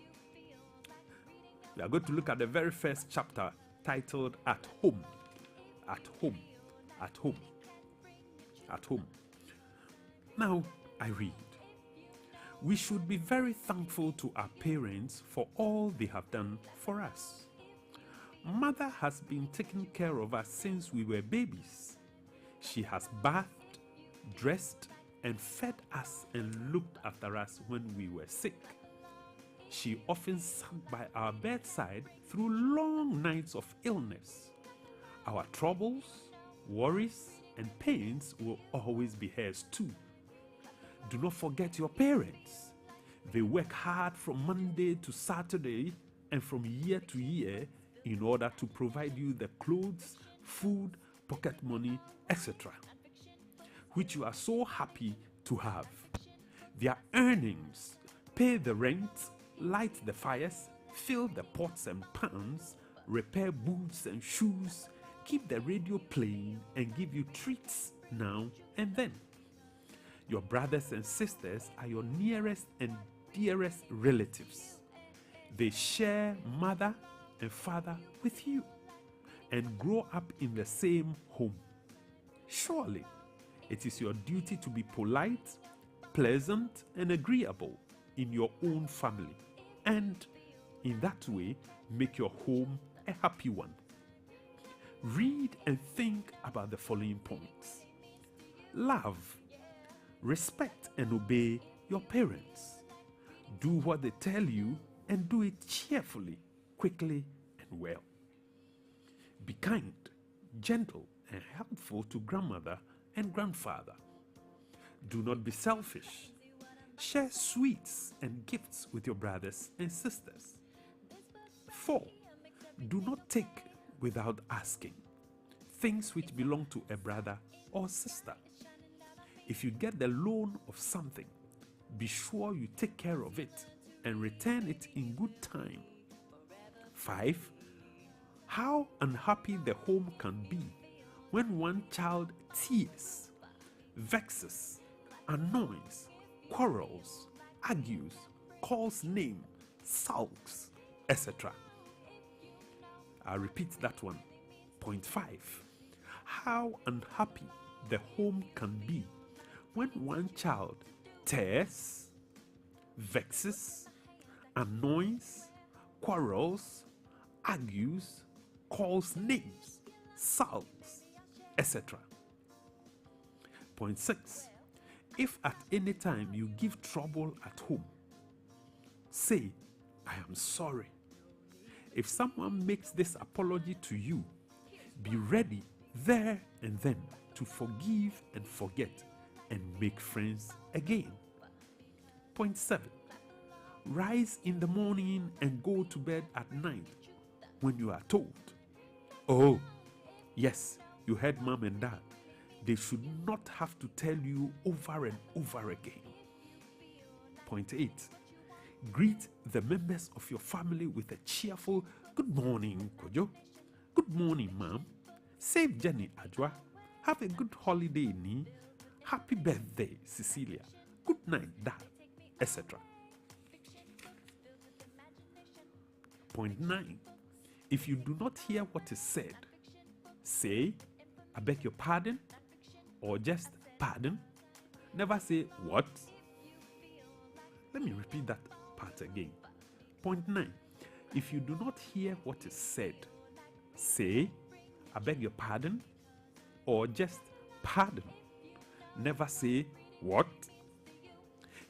Speaker 1: We are going to look at the very first chapter titled At Home. At Home. At Home. At Home. Now, I read. We should be very thankful to our parents for all they have done for us. Mother has been taking care of us since we were babies. She has bathed, dressed, and fed us and looked after us when we were sick. She often sat by our bedside through long nights of illness. Our troubles, worries, and pains will always be hers too. Do not forget your parents. They work hard from Monday to Saturday and from year to year in order to provide you the clothes, food, pocket money, etc., which you are so happy to have. Their earnings pay the rent, light the fires, fill the pots and pans, repair boots and shoes, keep the radio playing, and give you treats now and then. Your brothers and sisters are your nearest and dearest relatives. They share mother and father with you and grow up in the same home. Surely, it is your duty to be polite, pleasant, and agreeable in your own family, and in that way, make your home a happy one. Read and think about the following points. Love, respect, and obey your parents. Do what they tell you and do it cheerfully, quickly, and well. Be kind, gentle, and helpful to grandmother and grandfather. Do not be selfish. Share sweets and gifts with your brothers and sisters. 4. Do not take without asking things which belong to a brother or sister. If you get the loan of something, be sure you take care of it and return it in good time. 5. How unhappy the home can be when one child tears, vexes, annoys, quarrels, argues, calls names, sulks, etc. I'll repeat that one. Point 5. How unhappy the home can be when one child tears, vexes, annoys, quarrels, argues, calls names, sulks, etc. Point 6. If at any time you give trouble at home, say, I am sorry. If someone makes this apology to you, be ready there and then to forgive and forget and make friends again. Point 7. Rise in the morning and go to bed at night when you are told. Oh, yes, you heard mom and dad. They should not have to tell you over and over again. Point 8. Greet the members of your family with a cheerful good morning, Kojo. Good morning, mom. Safe journey, Ajwa. Have a good holiday, Ni. Happy birthday, Cecilia. Good night, Dad, etc. Point 9. If you do not hear what is said, say, I beg your pardon, or just pardon. Never say, what? Let me repeat that part again. Point 9. If you do not hear what is said, say, I beg your pardon, or just pardon. Never say, what?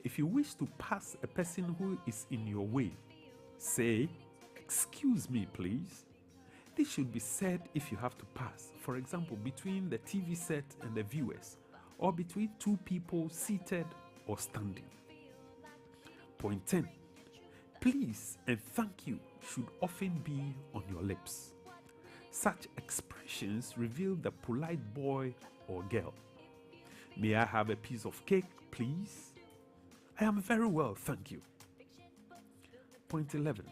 Speaker 1: If you wish to pass a person who is in your way, say, excuse me, please. This should be said if you have to pass, for example, between the TV set and the viewers, or between two people seated or standing. Point 10. Please and thank you should often be on your lips. Such expressions reveal the polite boy or girl. May I have a piece of cake, please? I am very well, thank you. Point 11.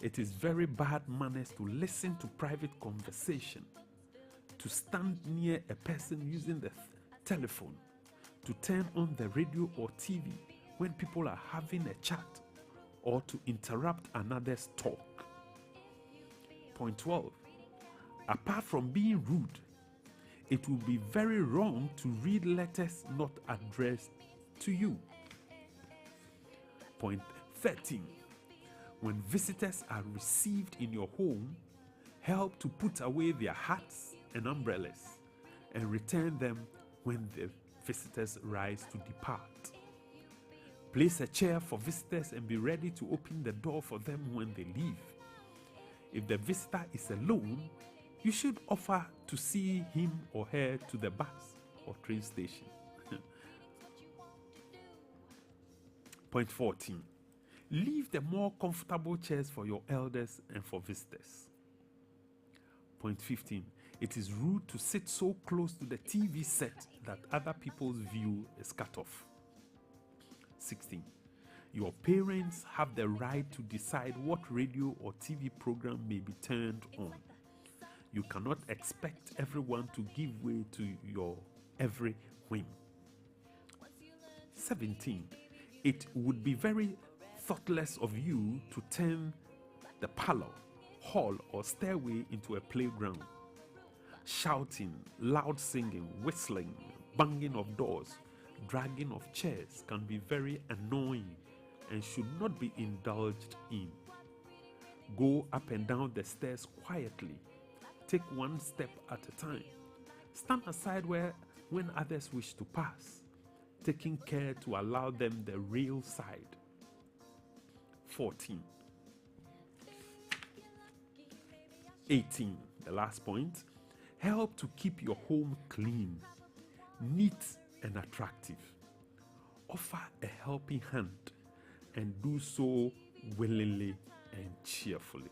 Speaker 1: It is very bad manners to listen to private conversation, to stand near a person using the telephone, to turn on the radio or TV when people are having a chat, or to interrupt another's talk. Point 12. Apart from being rude, it would be very wrong to read letters not addressed to you. Point 13. When visitors are received in your home, help to put away their hats and umbrellas and return them when the visitors rise to depart. Place a chair for visitors and be ready to open the door for them when they leave. If the visitor is alone, you should offer to see him or her to the bus or train station. Point 14. Leave the more comfortable chairs for your elders and for visitors. Point 15. It is rude to sit so close to the TV set that other people's view is cut off. 16. Your parents have the right to decide what radio or TV program may be turned on. You cannot expect everyone to give way to your every whim. 17. It would be very thoughtless of you to turn the parlor, hall, or stairway into a playground. Shouting, loud singing, whistling, banging of doors, dragging of chairs can be very annoying and should not be indulged in. Go up and down the stairs quietly. Take one step at a time. Stand aside when others wish to pass, taking care to allow them the real side. 14. 18. The last point. Help to keep your home clean, neat, and attractive. Offer a helping hand and do so willingly and cheerfully.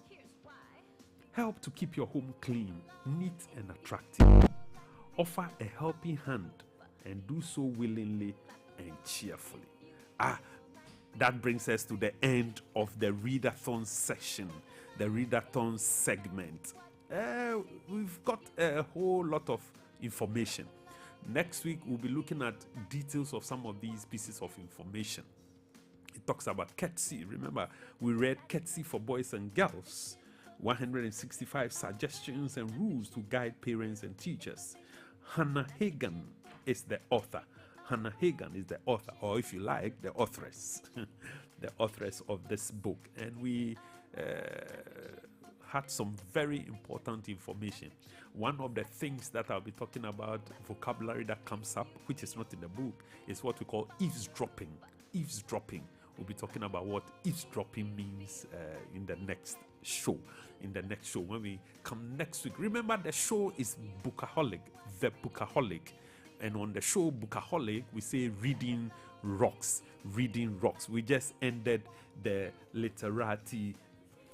Speaker 1: Help to keep your home clean, neat, and attractive. Offer a helping hand and do so willingly and cheerfully. That brings us to the end of the readathon session, the readathon segment. We've got a whole lot of information. Next week, we'll be looking at details of some of these pieces of information. It talks about courtesy. Remember, we read courtesy for boys and girls. 165 suggestions and rules to guide parents and teachers. Hannah Hagan is the author. Hannah Hagan is the author, or if you like, the authoress. The authoress of this book. And we had some very important information. One of the things that I'll be talking about, vocabulary that comes up, which is not in the book, is what we call eavesdropping. Eavesdropping. We'll be talking about what eavesdropping means in the next show. When we come next week. Remember, the show is Bookaholic, the Bookaholic. And on the show Bookaholic, we say reading rocks. Reading rocks. We just ended the literati.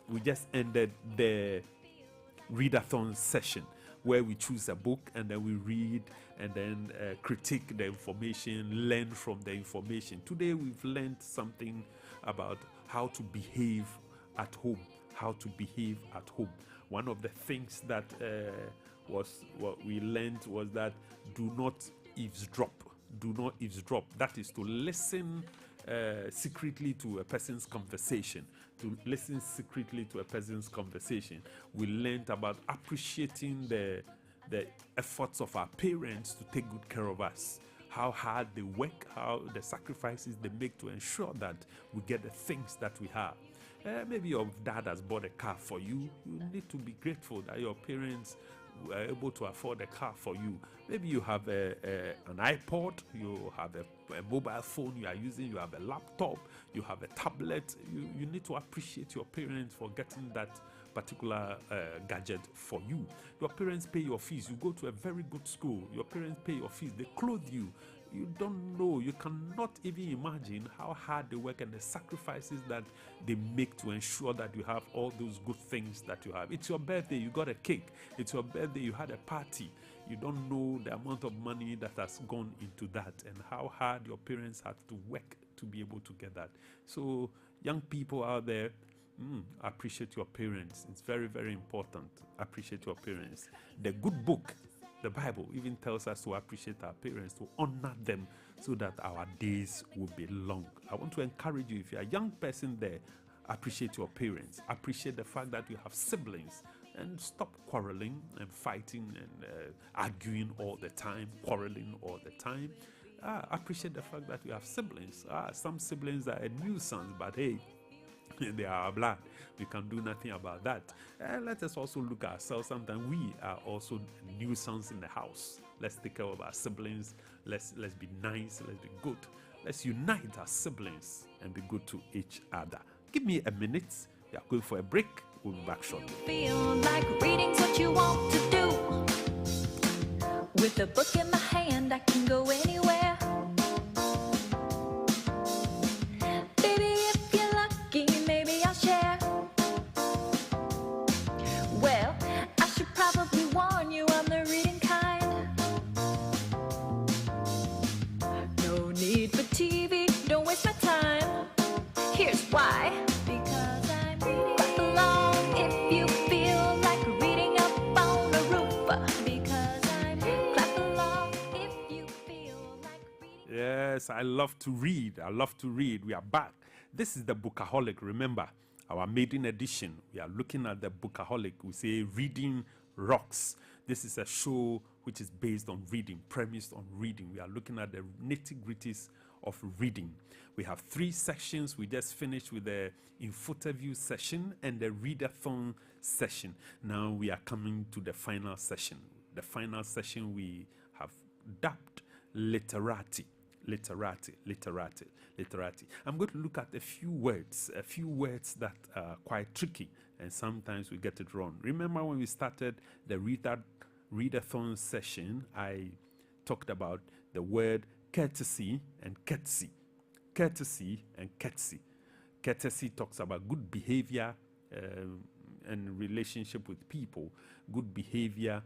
Speaker 1: We just ended the readathon session where we choose a book and then we read and then critique the information, learn from the information. Today we've learned something about how to behave at home. How to behave at home. One of the things that was what we learned was that do not eavesdrop. Do not eavesdrop. That is to listen secretly to a person's conversation. To listen secretly to a person's conversation. We learned about appreciating the efforts of our parents to take good care of us. How hard they work, how the sacrifices they make to ensure that we get the things that we have. Maybe your dad has bought a car for you. You need to be grateful that your parents were able to afford a car for you. Maybe you have an iPod, you have a mobile phone you are using, you have a laptop, you have a tablet. You need to appreciate your parents for getting that particular gadget for you. Your parents pay your fees. You go to a very good school. Your parents pay your fees. They clothe you. You don't know. You cannot even imagine how hard they work and the sacrifices that they make to ensure that you have all those good things that you have. It's your birthday. You got a cake. It's your birthday. You had a party. You don't know the amount of money that has gone into that and how hard your parents had to work to be able to get that. So young people out there, appreciate your parents. It's very, very important. Appreciate your parents. The good book, the Bible, even tells us to appreciate our parents, to honor them so that our days will be long. I want to encourage you, if you're a young person there, appreciate your parents. Appreciate the fact that you have siblings, and stop quarreling and fighting and arguing all the time, quarreling all the time. Appreciate the fact that you have siblings. Some siblings are a nuisance, but hey, they are our blood. We can do nothing about that. Let us also look at ourselves. Sometimes we are also a nuisance in the house. Let's take care of our siblings. Let's be nice. Let's be good. Let's unite our siblings and be good to each other. Give me a minute. We are going for a break. We'll be back shortly.
Speaker 3: Feel like reading's what you want to do. With a book in my hand, I can go anywhere. Baby, if you're lucky, maybe I'll share. Well, I should probably warn you, I'm the reading kind. No need for TV, don't waste my time. Here's why. Because I'm reading. Clap along if you feel like reading up on a roof. Because I'm reading. Clap along if you feel like reading.
Speaker 1: Yes, I love to read. I love to read. We are back. This is the Bookaholic. Remember, our maiden edition. We are looking at the Bookaholic. We say reading rocks. This is a show which is based on reading, premised on reading. We are looking at the nitty-gritties of reading. We have 3 sections. We just finished with the interview session and the readathon session. Now we are coming to the final session. The final session we have dubbed literati. I'm going to look at a few words that are quite tricky, and sometimes we get it wrong. Remember when we started the readathon session, I talked about the word courtesy and courtesy. Courtesy and courtesy. Courtesy talks about good behavior and relationship with people, good behavior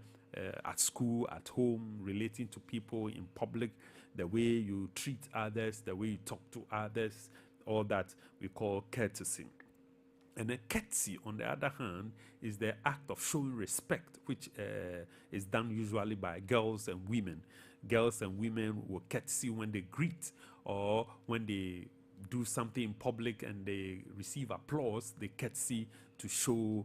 Speaker 1: at school, at home, relating to people in public, the way you treat others, the way you talk to others, all that we call courtesy. And then courtesy, on the other hand, is the act of showing respect, which is done usually by girls and women. Girls and women will courtesy when they greet, or when they do something in public and they receive applause, they courtesy to show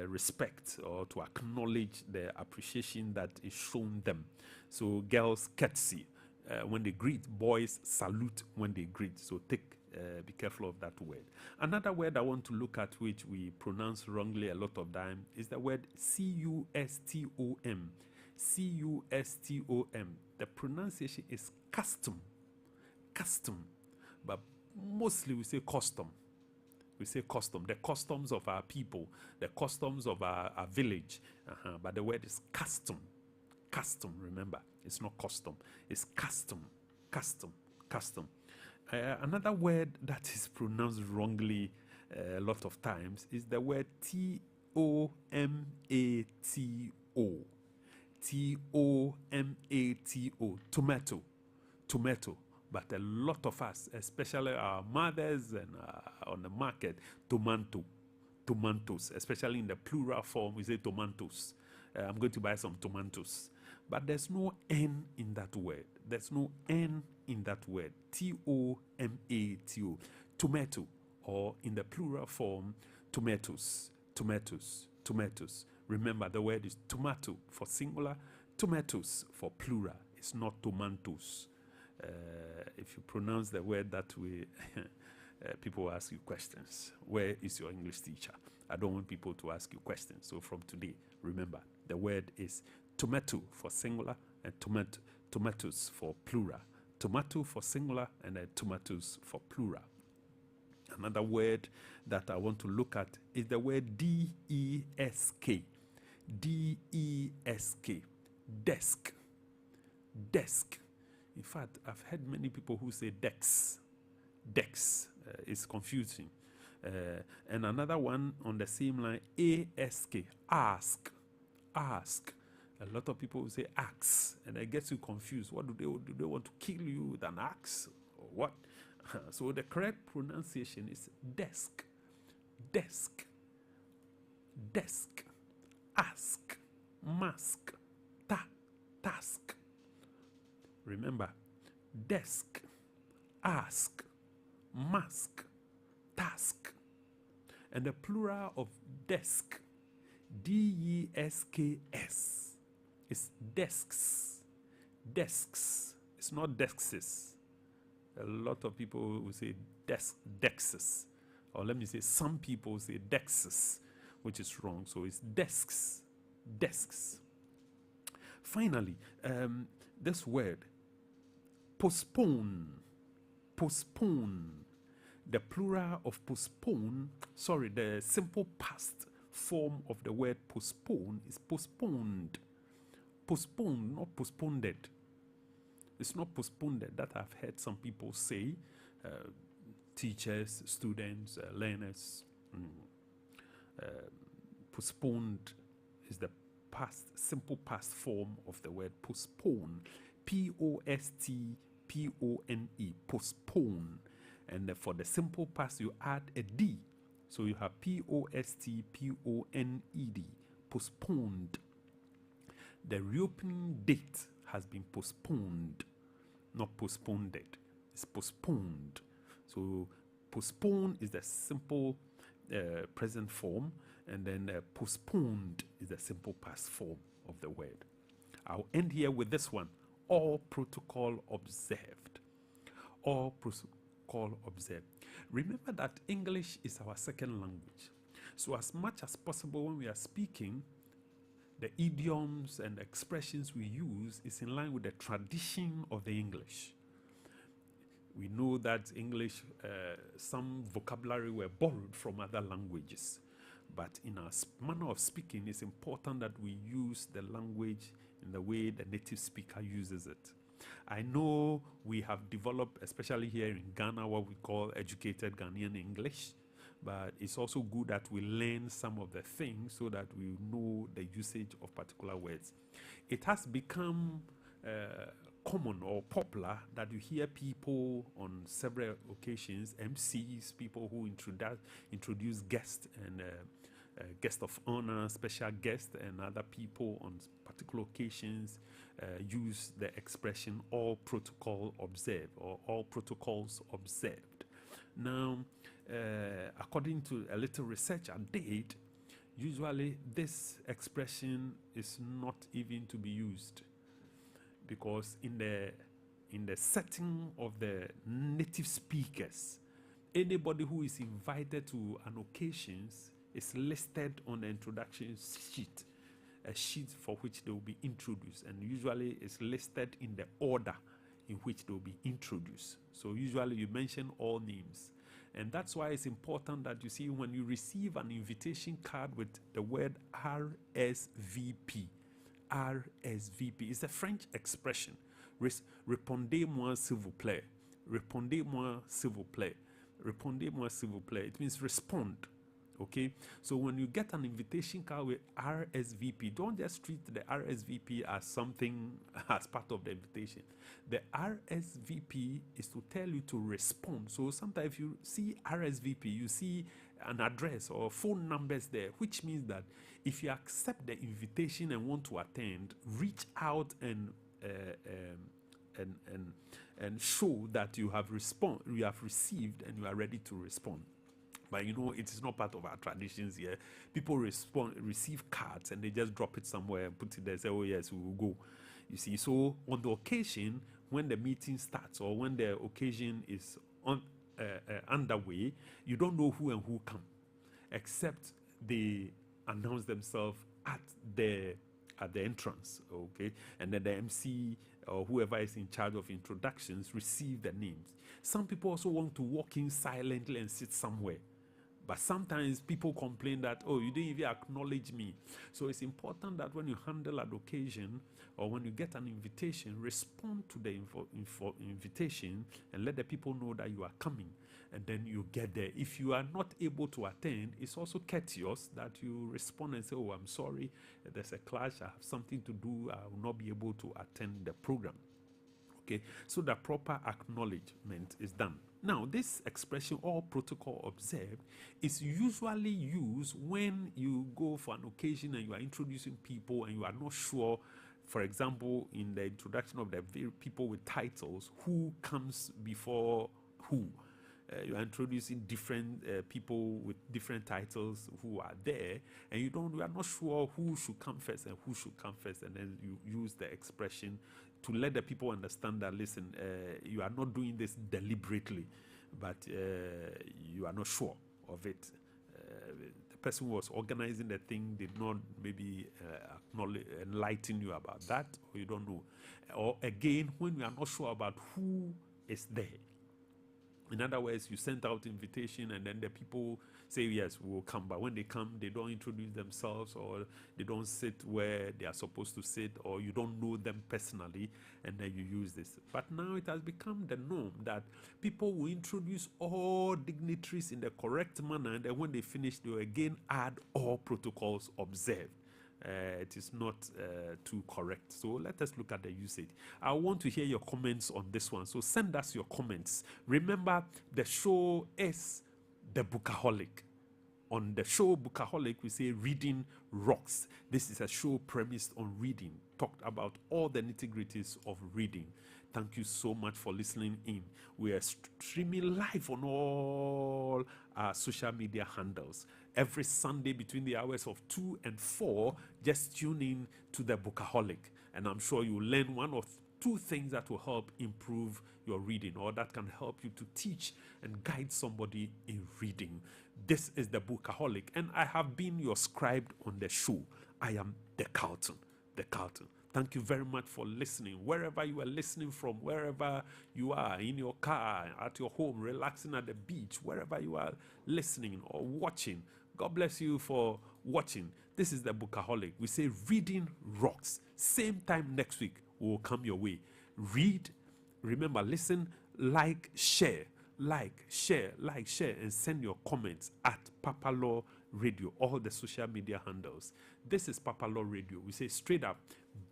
Speaker 1: respect or to acknowledge the appreciation that is shown them. So girls courtesy when they greet, boys salute when they greet. So be careful of that word. Another word I want to look at, which we pronounce wrongly a lot of time, is the word custom. Custom. The pronunciation is custom, but mostly we say custom. We say custom, the customs of our people, the customs of our village. But the word is custom. Custom, remember, it's not custom, it's custom. Another word that is pronounced wrongly a lot of times is the word tomato. Tomato. But a lot of us, especially our mothers and on the market, tomatoes, especially in the plural form, we say tomatoes. I'm going to buy some tomatoes. But there's no N in that word. There's no N in that word. Tomato. Tomato. Or in the plural form, tomatoes. Remember, the word is tomato for singular, tomatoes for plural. It's not tomatoes. If you pronounce the word that way, people will ask you questions. Where is your English teacher? I don't want people to ask you questions. So from today, remember, the word is tomato for singular and tomatoes for plural. Tomato for singular and then tomatoes for plural. Another word that I want to look at is the word D-E-S-K. D-E-S-K. Desk. Desk. In fact, I've heard many people who say dex. Dex. It's confusing. And another one on the same line, A-S-K. Ask. Ask. A lot of people say axe, and it gets you confused. What do they want to kill you with an axe or what? So the correct pronunciation is desk. Desk. Desk. Ask. Mask. Task. Remember, desk, ask, mask, task. And the plural of desk, D-E-S-K-S, is desks. Desks. It's not deskses. A lot of people will say dexes. Or let me say, some people say dexes, which is wrong. So it's desks. Desks. Finally, this word, postpone. Postpone. The plural of postpone, the simple past form of the word postpone is postponed. Postponed, not postponed. It's not postponed that I've heard some people say, teachers, students, learners. Postponed is the past, simple past form of the word postpone. P-O-S-T-P-O-N-E, postpone. And for the simple past, you add a D. So you have P-O-S-T-P-O-N-E-D, postponed. The reopening date has been postponed, not postponed. It's postponed. So postpone is the simple present form, and then postponed is the simple past form of the word. I'll end here with this one. All protocol observed. All protocol observed. Remember that English is our second language. So as much as possible when we are speaking, the idioms and expressions we use is in line with the tradition of the English. We know that English, some vocabulary were borrowed from other languages. But in our manner of speaking, it's important that we use the language in the way the native speaker uses it. I know we have developed, especially here in Ghana, what we call educated Ghanaian English, but it's also good that we learn some of the things so that we know the usage of particular words. It has become common or popular that you hear people on several occasions, MCs, people who introduce guests and guest of honor, special guests, and other people on particular occasions use the expression all protocol observed or all protocols observed. Now, according to a little research I did, usually this expression is not even to be used, because in the setting of the native speakers, anybody who is invited to an occasion is listed on the introduction sheet, a sheet for which they will be introduced, and usually it's listed in the order in which they will be introduced. So usually you mention all names, and that's why it's important that you see when you receive an invitation card with the word RSVP. RSVP is a French expression. Répondez-moi s'il vous plaît. Répondez-moi s'il vous plaît. Répondez-moi s'il vous plaît. It means respond. Okay, so when you get an invitation card with RSVP, don't just treat the RSVP as something as part of the invitation. The RSVP is to tell you to respond. So sometimes if you see RSVP, you see an address or phone numbers there, which means that if you accept the invitation and want to attend, reach out and show that you have received and you are ready to respond. But you know, it is not part of our traditions here. People receive cards and they just drop it somewhere and put it there and say, oh yes, we will go. You see, so on the occasion, when the meeting starts or when the occasion is underway, you don't know who and who come, except they announce themselves at the entrance, okay? And then the MC or whoever is in charge of introductions receive the names. Some people also want to walk in silently and sit somewhere. But sometimes people complain that, oh, you didn't even acknowledge me. So it's important that when you handle an occasion or when you get an invitation, respond to the invitation and let the people know that you are coming. And then you get there. If you are not able to attend, it's also courteous that you respond and say, oh, I'm sorry, there's a clash, I have something to do, I will not be able to attend the program. Okay, so the proper acknowledgement is done. Now, this expression, all protocol observed, is usually used when you go for an occasion and you are introducing people and you are not sure, for example, in the introduction of the people with titles, who comes before who. You are introducing different people with different titles who are there, and you are not sure who should come first and who should come first, and then you use the expression to let the people understand that, listen, you are not doing this deliberately, but you are not sure of it. The person who was organizing the thing did not maybe enlighten you about that, or you don't know. Or again, when you are not sure about who is there. In other words, you sent out invitation and then the people say, yes, we will come. But when they come, they don't introduce themselves, or they don't sit where they are supposed to sit, or you don't know them personally, and then you use this. But now it has become the norm that people will introduce all dignitaries in the correct manner, and then when they finish, they will again add all protocols observed. It is not too correct. So let us look at the usage. I want to hear your comments on this one. So send us your comments. Remember, the show is the Bookaholic. On the show Bookaholic, we say reading rocks. This is a show premised on reading, talked about all the nitty-gritties of reading. Thank you so much for listening in. We are streaming live on all our social media handles. Every Sunday between the hours of 2 and 4, just tune in to the Bookaholic. And I'm sure you'll learn one or two things that will help improve your reading, or that can help you to teach and guide somebody in reading. This is the Bookaholic, and I have been your scribe on the show. I am the Carlton. The Carlton. Thank you very much for listening. Wherever you are listening from, wherever you are, in your car, at your home, relaxing at the beach, wherever you are listening or watching, God bless you for watching. This is the Bookaholic. We say reading rocks. Same time next week will come your way. Read, remember, listen, like, share, and send your comments at PAPALAW Radio, all the social media handles. This is PAPALAW Radio. We say straight up,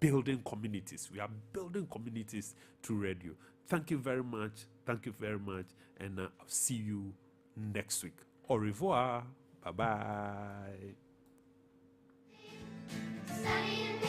Speaker 1: building communities. We are building communities through radio. Thank you very much. Thank you very much. And I'll see you next week. Au revoir. Bye-bye.
Speaker 2: Study